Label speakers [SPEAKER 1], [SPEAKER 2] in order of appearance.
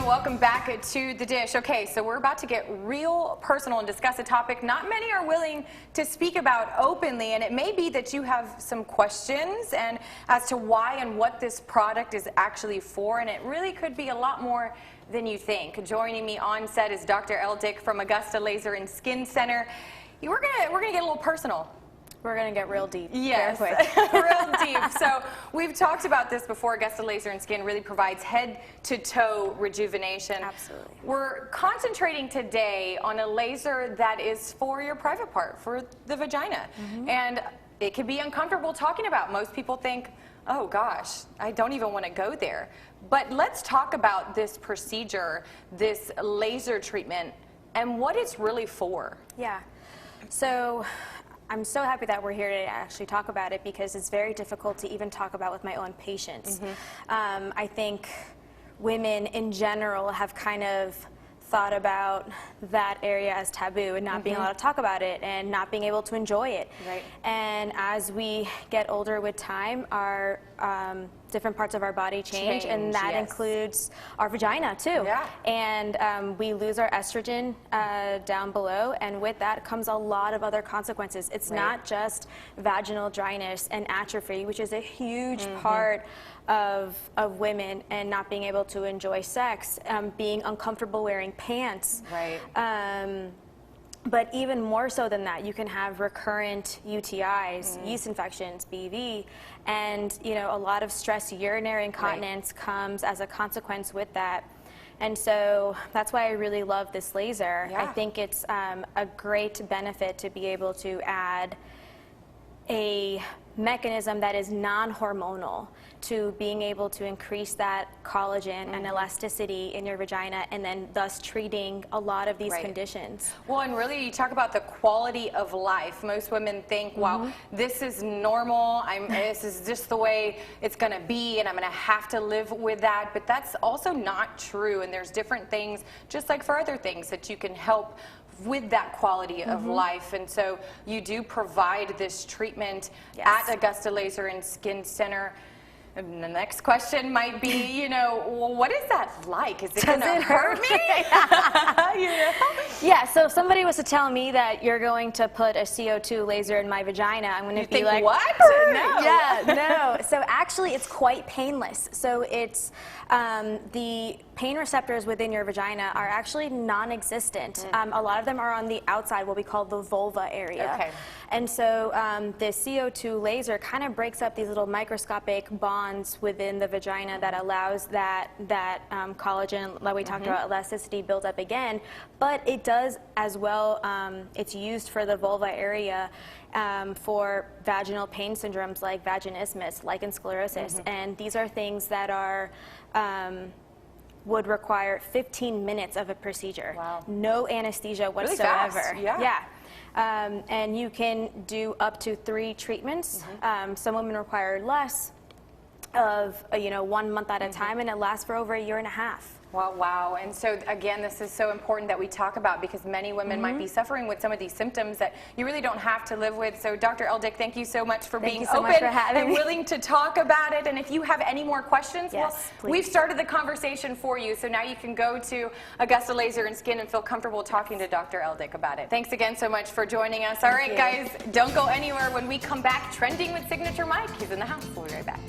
[SPEAKER 1] welcome back to The Dish. Okay, so we're about to get real personal and discuss a topic not many are willing to speak about openly, and it may be that you have some questions and as to why and what this product is actually for, and it really could be a lot more than you think. Joining me on set is Dr. Eldick from Augusta Laser and Skin Center. We're gonna get a little personal.
[SPEAKER 2] We're going to get real deep.
[SPEAKER 1] Yes, real deep. So we've talked about this before. Augusta Laser and Skin really provides head-to-toe rejuvenation.
[SPEAKER 2] Absolutely.
[SPEAKER 1] We're concentrating today on a laser that is for your private part, for the vagina. And it can be uncomfortable talking about. Most people think, oh gosh, I don't even want to go there. But let's talk about this procedure, this laser treatment, and what it's really for.
[SPEAKER 2] Yeah. So I'm so happy that we're here to actually talk about it because it's very difficult to even talk about with my own patients. I think women in general have kind of thought about that area as taboo and not being allowed to talk about it and not being able to enjoy it.
[SPEAKER 1] Right.
[SPEAKER 2] And as we get older with time, our different parts of our body change, and that includes our vagina too.
[SPEAKER 1] Yeah.
[SPEAKER 2] And we lose our estrogen down below, and with that comes a lot of other consequences. It's not just vaginal dryness and atrophy, which is a huge part of women, and not being able to enjoy sex, being uncomfortable wearing pants.
[SPEAKER 1] Right.
[SPEAKER 2] But even more so than that, you can have recurrent UTIs, yeast infections, BV, and a lot of stress urinary incontinence comes as a consequence with that. And so that's why I really love this laser. I think it's a great benefit to be able to add a mechanism that is non-hormonal to being able to increase that collagen and elasticity in your vagina, and then thus treating a lot of these conditions.
[SPEAKER 1] Well, and really you talk about the quality of life. Most women think, wow, this is normal, this is just the way it's gonna be, and I'm gonna have to live with that, but that's also not true, and there's different things, just like for other things, that you can help with that quality of life. And so you do provide this treatment at Augusta Laser and Skin Center. And the next question might be, well, what is that like? Is it going to hurt me?
[SPEAKER 2] Yeah, so if somebody was to tell me that you're going to put a CO2 laser in my vagina, I'm going to be like,
[SPEAKER 1] what?
[SPEAKER 2] No. Yeah, no. So actually it's quite painless. So it's the pain receptors within your vagina are actually non-existent. A lot of them are on the outside, what we call the vulva area.
[SPEAKER 1] Okay.
[SPEAKER 2] And so the CO2 laser kind of breaks up these little microscopic bonds within the vagina that allows that collagen, like we talked about, elasticity build up again. But it does as well, it's used for the vulva area for vaginal pain syndromes like vaginismus, lichen sclerosis. And these are things that are would require 15 minutes of a procedure.
[SPEAKER 1] Wow.
[SPEAKER 2] No anesthesia whatsoever.
[SPEAKER 1] Really fast.
[SPEAKER 2] And you can do up to 3 treatments. Some women require less of 1 month at a time, and it lasts for over 1.5 years.
[SPEAKER 1] Wow. And so again, this is so important that we talk about, because many women might be suffering with some of these symptoms that you really don't have to live with. So Dr. Eldick, thank you so much for being open and willing to talk about it. And if you have any more questions, well, we've started the conversation for you. So now you can go to Augusta Laser and Skin and feel comfortable talking to Dr. Eldick about it. Thanks again so much for joining us. All right, guys, don't go anywhere. When we come back, Trending with Signature Mike, he's in the house. We'll be right back.